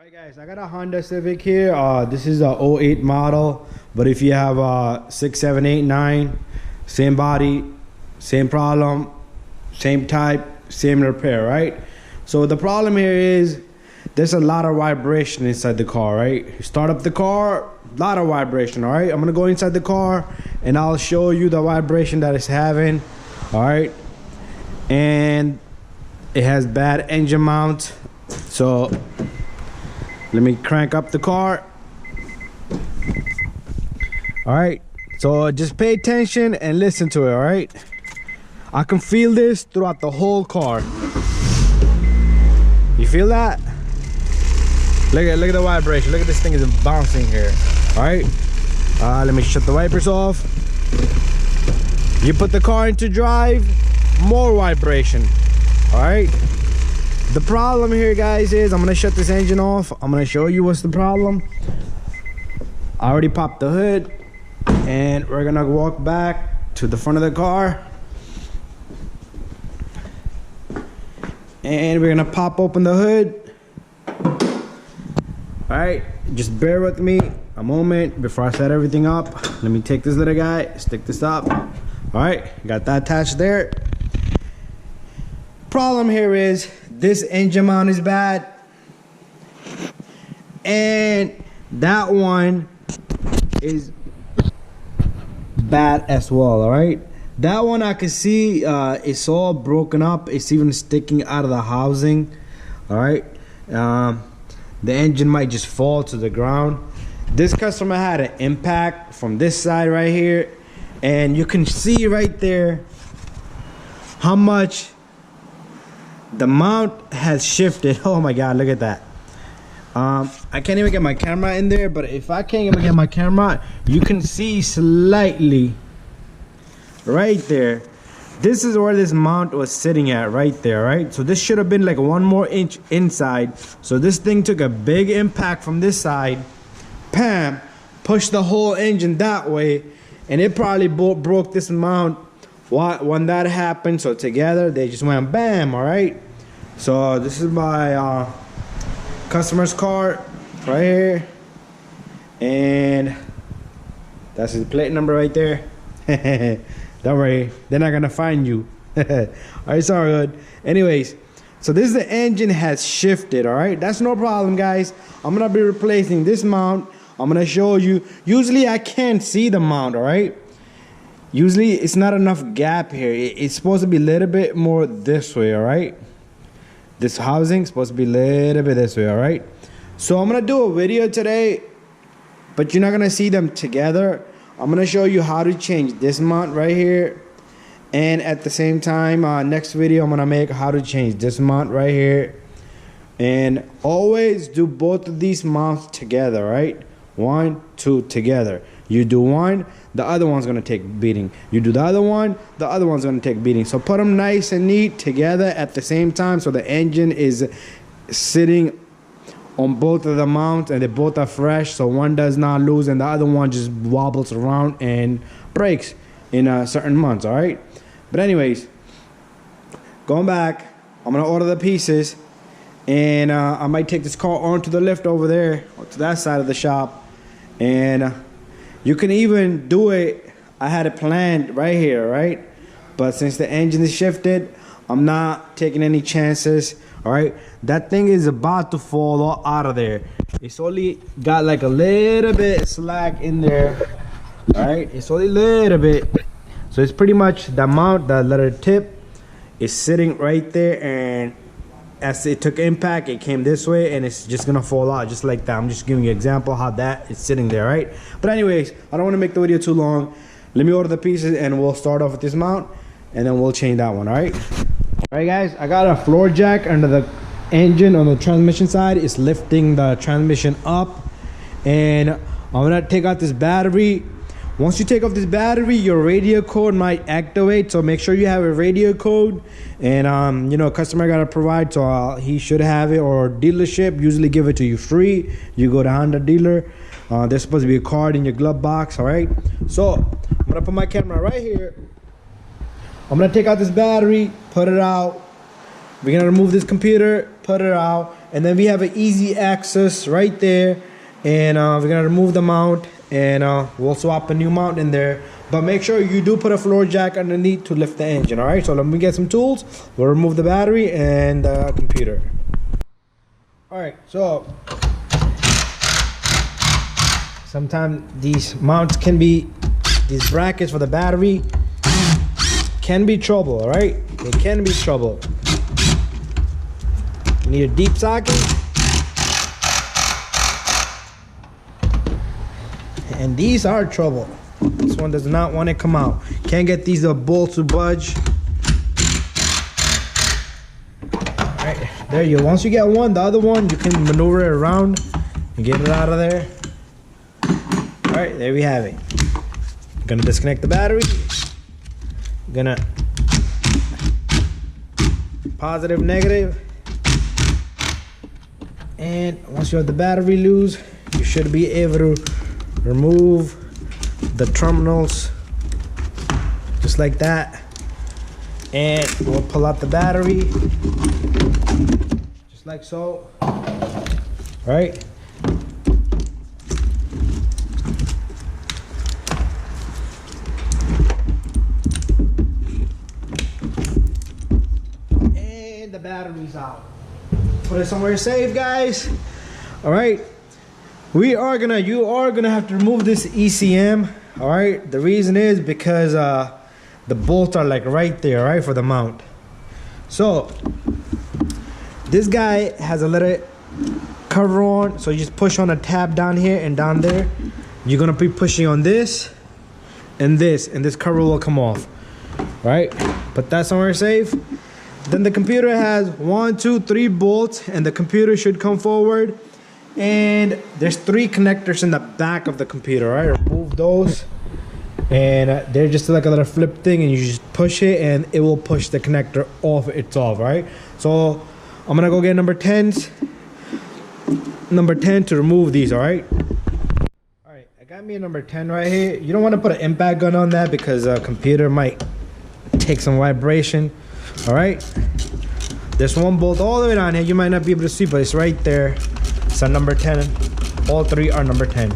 Alright guys, I got a Honda Civic here. This is a '08 model, but if you have 6, 7, 8, 9, same body, same problem, same type, same repair, right? So the problem here is there's a lot of vibration inside the car, right? You start up the car, a lot of vibration, all right? I'm gonna go inside the car and I'll show you the vibration that it's having, all right? And it has bad engine mount, so let me crank up the car. All right, so just pay attention and listen to it, all right? I can feel this throughout the whole car. You feel that? Look at the vibration. Look at this thing is bouncing here. All right, let me shut the wipers off. You put the car into drive, more vibration. All right, the problem here, guys, is I'm gonna shut this engine off. I'm gonna show you what's the problem. I already popped the hood and we're gonna walk back to the front of the car and we're gonna pop open the hood. All right, just bear with me a moment before I set everything up. Let me take this little guy, stick this up. All right, got that attached there. Problem here is this engine mount is bad and that one is bad as well. All right, that one I can see it's all broken up. It's even sticking out of the housing. All right, the engine might just fall to the ground. This customer had an impact from this side right here, and you can see right there how much the mount has shifted. Oh my god, look at that. I can't even get my camera in there, but if I can't even get my camera, you can see slightly right there. This is where this mount was sitting at, right there, right? So this should have been like 1 more inch inside. So this thing took a big impact from this side, bam, pushed the whole engine that way, and it probably broke this mount when that happened. So together they just went bam. All right, so this is my customer's car right here, and that's his plate number right there. Don't worry, they're not gonna find you. All right, it's all good. Anyways, so this is the engine has shifted. All right, that's no problem, guys. I'm gonna be replacing this mount. I'm gonna show you. Usually I can't see the mount, all right? Usually it's not enough gap here. It's supposed to be a little bit more this way, all right? This housing is supposed to be a little bit this way, all right? So I'm gonna do a video today, but you're not gonna see them together. I'm gonna show you how to change this mount right here, and at the same time, next video I'm gonna make how to change this mount right here. And always do both of these mounts together, right? 1, 2 together. You do one, the other one's gonna take beating. You do the other one, the other one's gonna take beating. So put them nice and neat together at the same time, so the engine is sitting on both of the mounts and they both are fresh, so one does not lose and the other one just wobbles around and breaks in certain months. All right, but anyways, going back, I'm gonna order the pieces, and I might take this car onto the lift over there, or to that side of the shop, and you can even do it. I had it planned right here, right? But since the engine is shifted, I'm not taking any chances. All right, that thing is about to fall out of there. It's only got like a little bit slack in there. All right, it's only a little bit. So it's pretty much the mount, the letter tip is sitting right there, and as it took impact, it came this way, and it's just gonna fall out just like that. I'm just giving you an example how that is sitting there, right? But anyways, I don't want to make the video too long. Let me order the pieces and we'll start off with this mount, and then we'll change that one. All right, guys, I got a floor jack under the engine on the transmission side. It's lifting the transmission up, and I'm gonna take out this battery. Once you take off this battery, your radio code might activate, so make sure you have a radio code. And you know, customer gotta provide, so he should have it, or dealership usually give it to you free. You go to Honda dealer, there's supposed to be a card in your glove box. All right, so I'm gonna put my camera right here. I'm gonna take out this battery, put it out. We're gonna remove this computer, put it out, and then we have an easy access right there. And we're gonna remove the mount, and we'll swap a new mount in there. But make sure you do put a floor jack underneath to lift the engine. All right, so let me get some tools. We'll remove the battery and the computer. All right, so sometimes these mounts can be, these brackets for the battery can be trouble. All right, they can be trouble. You need a deep socket, and these are trouble. This one does not want to come out. Can't get these bolts to budge. Alright, there you go. Once you get one, the other one you can maneuver it around and get it out of there. Alright, there we have it. I'm gonna disconnect the battery. I'm gonna positive, negative. And once you have the battery loose, you should be able to remove the terminals just like that, and we'll pull out the battery just like so. Right, and the battery's out. Put it somewhere safe, guys. All right, you are gonna have to remove this ECM. All right, the reason is because the bolts are like right there, right, for the mount. So this guy has a little cover on, so you just push on a tab down here and down there. You're gonna be pushing on this, and this cover will come off. Right, put that somewhere safe. Then the computer has 1, 2, 3 bolts, and the computer should come forward. And there's 3 connectors in the back of the computer. Right, remove those, and they're just like a little flip thing, and you just push it and it will push the connector off itself. Right, so I'm gonna go get number 10 to remove these. All right, I got me a number 10 right here. You don't want to put an impact gun on that because a computer might take some vibration. All right, there's one bolt all the way down here. You might not be able to see, but it's right there. It's a number 10. All 3 are number 10.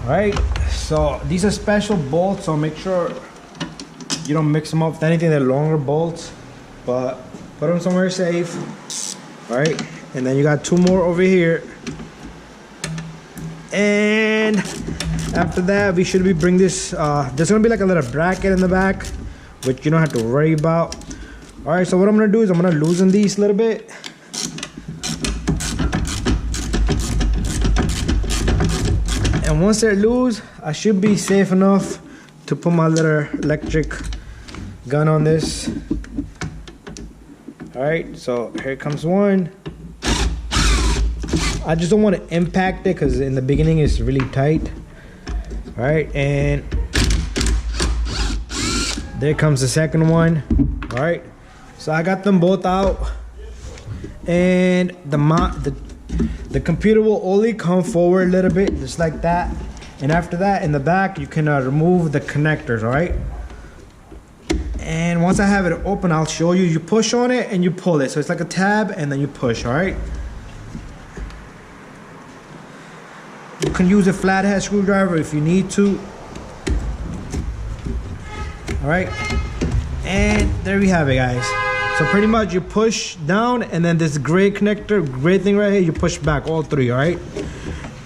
All right, so these are special bolts, so make sure you don't mix them up with anything. They're longer bolts, but put them somewhere safe. All right, and then you got 2 more over here, and after that we should bring this. There's gonna be like a little bracket in the back, which you don't have to worry about. All right, so what I'm gonna do is I'm gonna loosen these a little bit. And once they're loose, I should be safe enough to put my little electric gun on this. All right, so here comes one. I just don't want to impact it because in the beginning it's really tight. All right, and there comes the second one. All right, so I got them both out, and the computer will only come forward a little bit, just like that. And after that, in the back, you can remove the connectors. All right. And once I have it open, I'll show you. You push on it and you pull it. So it's like a tab, and then you push. All right. You can use a flathead screwdriver if you need to. All right. And there we have it, guys. So pretty much you push down, and then this gray connector, gray thing right here, you push back all 3. All right.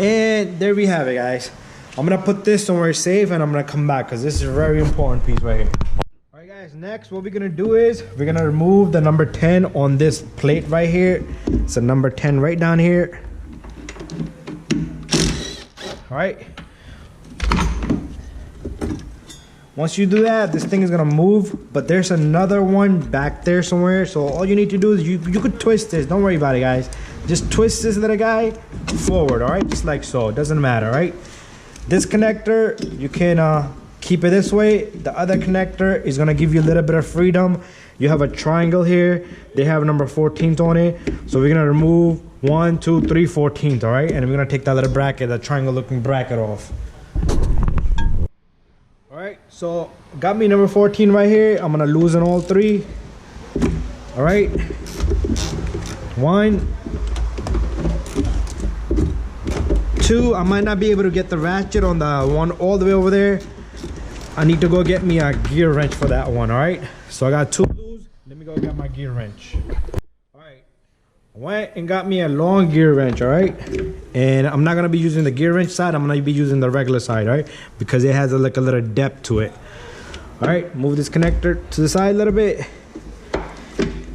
And there we have it, guys. I'm gonna put this somewhere safe, and I'm gonna come back because this is a very important piece right here. All right, guys, next what we're gonna do is we're gonna remove the number 10 on this plate right here. It's a number 10 right down here. All right, once you do that, this thing is gonna move, but there's another one back there somewhere. So all you need to do is you could twist this. Don't worry about it, guys. Just twist this little guy forward. All right, just like so. It doesn't matter. All right, this connector, you can keep it this way. The other connector is gonna give you a little bit of freedom. You have a triangle here. They have number 14th on it. So we're gonna remove 1, 2, 3, 14th, all right? And we're gonna take that little bracket, that triangle looking bracket off. All right, so got me number 14 right here. I'm gonna loosen all 3. All right, 1, 2. I might not be able to get the ratchet on the one all the way over there. I need to go get me a gear wrench for that one, all right? So I got 2 loose. Let me go get my gear wrench. All right, I went and got me a long gear wrench, all right? And I'm not gonna be using the gear wrench side. I'm gonna be using the regular side, all right? Because it has like a little depth to it. All right, move this connector to the side a little bit.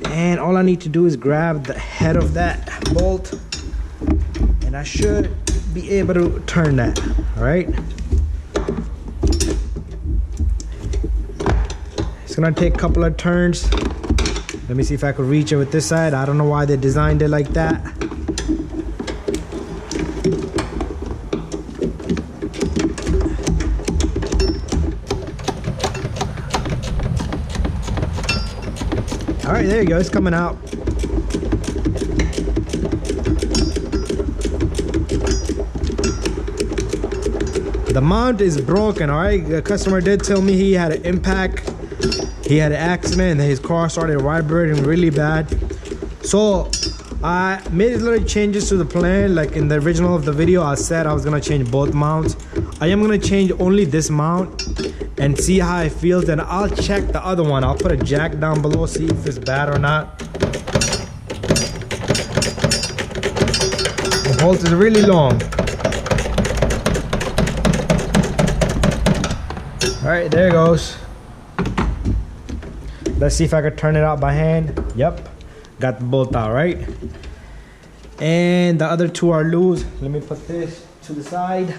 And all I need to do is grab the head of that bolt. And I should be able to turn that, all right? It's gonna take a couple of turns. Let me see if I could reach it with this side. I don't know why they designed it like that. All right, there you go, it's coming out. The mount is broken, all right? The customer did tell me he had an impact. He had an accident and his car started vibrating really bad. So I made little changes to the plan. Like in the original of the video, I said I was gonna change both mounts. I am gonna change only this mount and see how it feels. And I'll check the other one. I'll put a jack down below, see if it's bad or not. The bolt is really long. All right, there it goes. Let's see if I could turn it out by hand. Yep, got the bolt out, right? And the other 2 are loose. Let me put this to the side.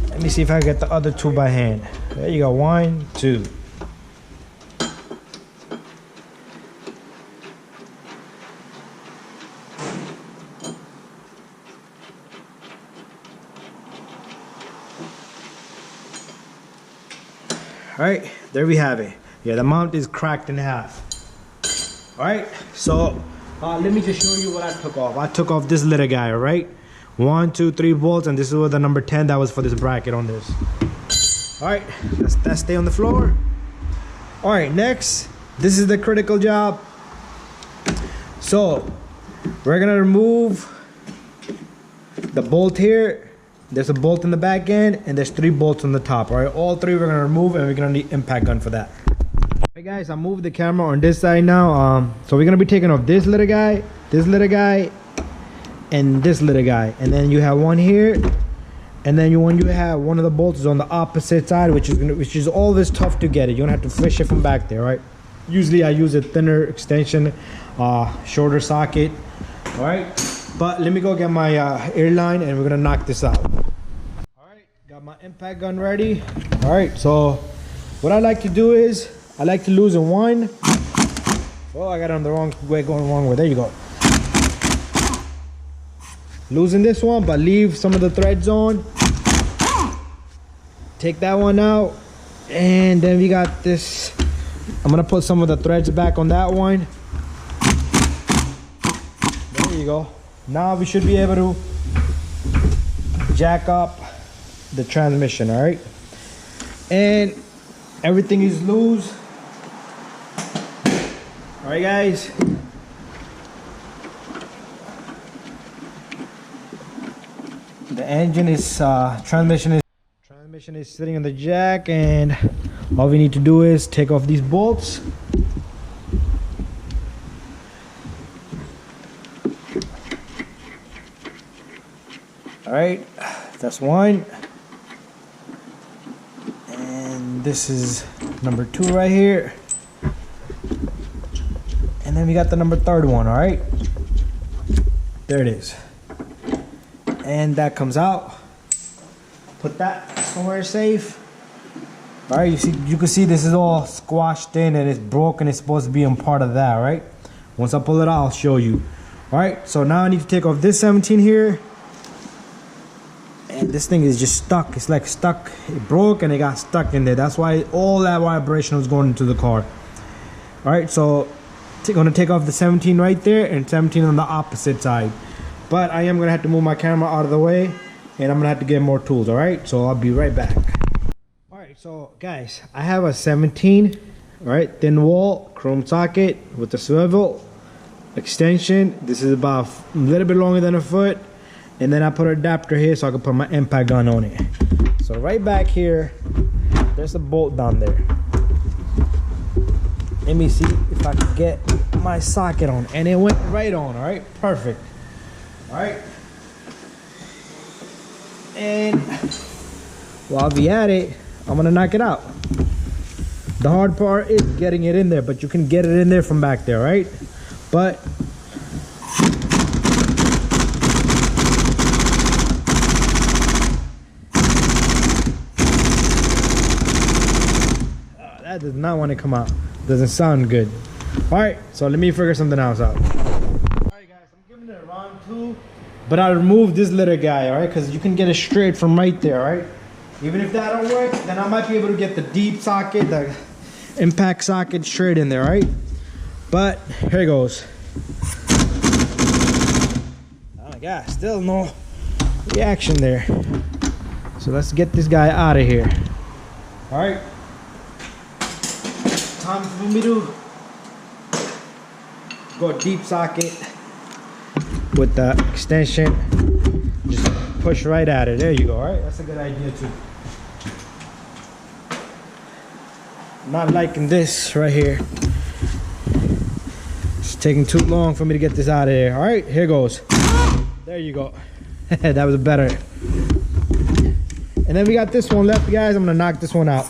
Let me see if I get the other 2 by hand. There you go, 1, 2. All right, there we have it. Yeah, the mount is cracked in half. All right, so let me just show you what I took off. I took off this little guy, all right? 1, 2, 3 bolts, and this is what the number 10 that was for this bracket on this. All right, let's that stay on the floor. All right, next, this is the critical job. So we're gonna remove the bolt here. There's a bolt in the back end and there's 3 bolts on the top. All right, all 3 we're gonna remove and we're gonna need impact gun for that. Hey guys, I moved the camera on this side now. So we're gonna be taking off this little guy, and this little guy, and then you have one here, and then when you have one of the bolts on the opposite side, which is always tough to get it. You don't have to fish it from back there, right? Usually I use a thinner extension, shorter socket. All right, but let me go get my airline and we're gonna knock this out. All right, got my impact gun ready. All right, so what I like to do is I like to loosen one. Oh, I got it on the wrong way, going the wrong way. There you go. Loosen this one, but leave some of the threads on. Take that one out, and then we got this. I'm gonna put some of the threads back on that one. There you go. Now we should be able to jack up the transmission, all right? And everything is loose. All right, guys. The engine is, transmission is sitting on the jack, and all we need to do is take off these bolts. All right, that's one. And this is number 2 right here. And then we got the number 3rd one, all right? There it is. And that comes out. Put that somewhere safe. All right, you can see this is all squashed in and it's broken. It's supposed to be in part of that, right? Once I pull it out, I'll show you. All right, so now I need to take off this 17 here. And this thing is just stuck. It's like stuck. It broke and it got stuck in there. That's why all that vibration was going into the car. All right, so gonna take off the 17 right there and 17 on the opposite side. But I am gonna have to move my camera out of the way, and I'm gonna have to get more tools. All right, so I'll be right back. All right, so guys, I have a 17, all right, thin wall chrome socket with the swivel extension. This is about a little bit longer than a foot, and then I put an adapter here so I can put my impact gun on it. So right back here, there's a bolt down there. Let me see if I can get my socket on, and it went right on. All right, perfect. All right, and while I'll be at it, I'm gonna knock it out. The hard part is getting it in there, but you can get it in there from back there, right? But that does not want to come out. Doesn't sound good. All right, so let me figure something else out. All right, guys, I'm giving it a round 2, but I removed this little guy, all right, because you can get it straight from right there, all right? Even if that don't work, then I might be able to get the deep socket, the impact socket straight in there, all right? But here it goes. Oh my God, still no reaction there. So let's get this guy out of here. All right. Time for me to go deep socket with the extension. Just push right at it. There you go. All right, that's a good idea too. Not liking this right here. It's taking too long for me to get this out of there. All right, here goes. There you go. That was better. And then we got this one left, guys. I'm gonna knock this one out.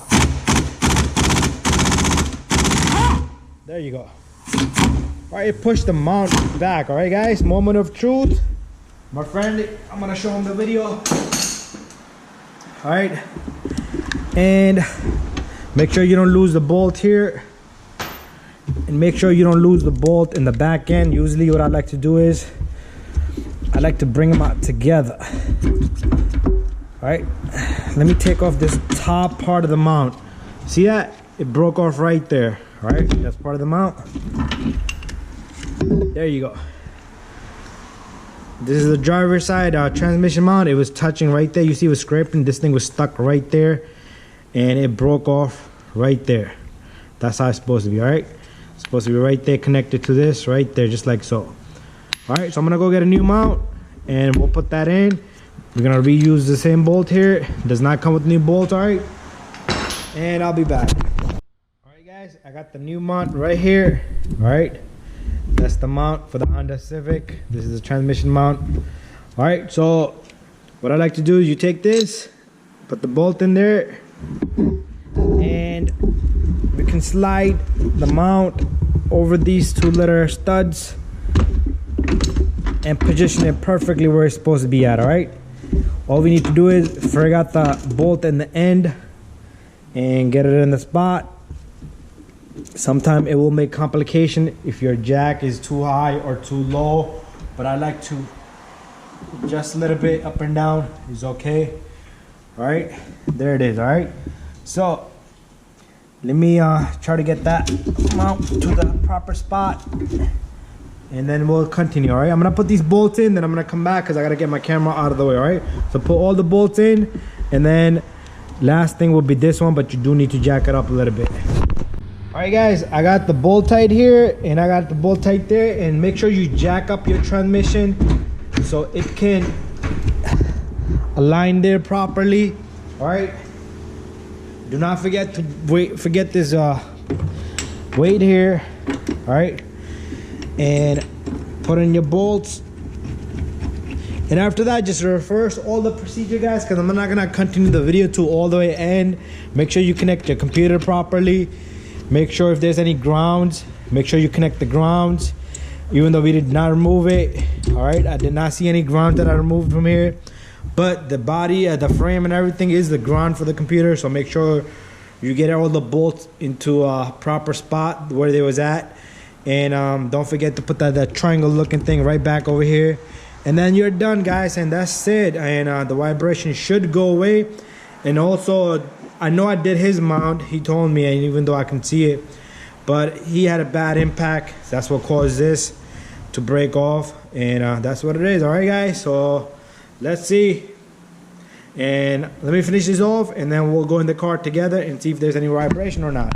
There you go. All right, it pushed the mount back. All right, guys, moment of truth. My friend, I'm gonna show him the video. All right, and make sure you don't lose the bolt here, and make sure you don't lose the bolt in the back end. Usually what I like to do is I like to bring them out together. All right, let me take off this top part of the mount. See that? It broke off right there. All right, that's part of the mount. There you go. This is the driver's side transmission mount. It was touching right there. You see it was scraping. This thing was stuck right there, and it broke off right there. That's how it's supposed to be. All right, it's supposed to be right there, connected to this right there, just like so. All right, so I'm gonna go get a new mount, and we'll put that in. We're gonna reuse the same bolt here. It does not come with new bolts. All right, and I'll be back. Guys, I got the new mount right here. All right, that's the mount for the Honda Civic. This is the transmission mount. All right, so what I like to do is you take this, put the bolt in there, and we can slide the mount over these two little studs and position it perfectly where it's supposed to be at. All right, all we need to do is figure out the bolt in the end and get it in the spot. Sometimes it will make complication if your jack is too high or too low, but I like to adjust a little bit up and down is okay. All right, there it is. All right, so let me try to get that mount to the proper spot, and then we'll continue. All right, I'm gonna put these bolts in, then I'm gonna come back because I gotta get my camera out of the way. All right, so put all the bolts in, and then last thing will be this one, but you do need to jack it up a little bit. All right, guys, I got the bolt tight here and I got the bolt tight there, and make sure you jack up your transmission so it can align there properly. All right, do not forget to forget this weight here. All right, and put in your bolts, and after that just reverse all the procedure, guys, because I'm not gonna continue the video to all the way end. Make sure you connect your computer properly. Make sure if there's any grounds, make sure you connect the grounds, even though we did not remove it. All right, I did not see any ground that I removed from here, but the body, the frame and everything is the ground for the computer. So make sure you get all the bolts into a proper spot where they was at, and don't forget to put that triangle looking thing right back over here, and then you're done, guys, and that's it. And the vibration should go away. And also, I know I did his mount, he told me, and even though I can see it, but he had a bad impact. That's what caused this to break off, and that's what it is. All right, guys, so let's see, and let me finish this off, and then we'll go in the car together and see if there's any vibration or not.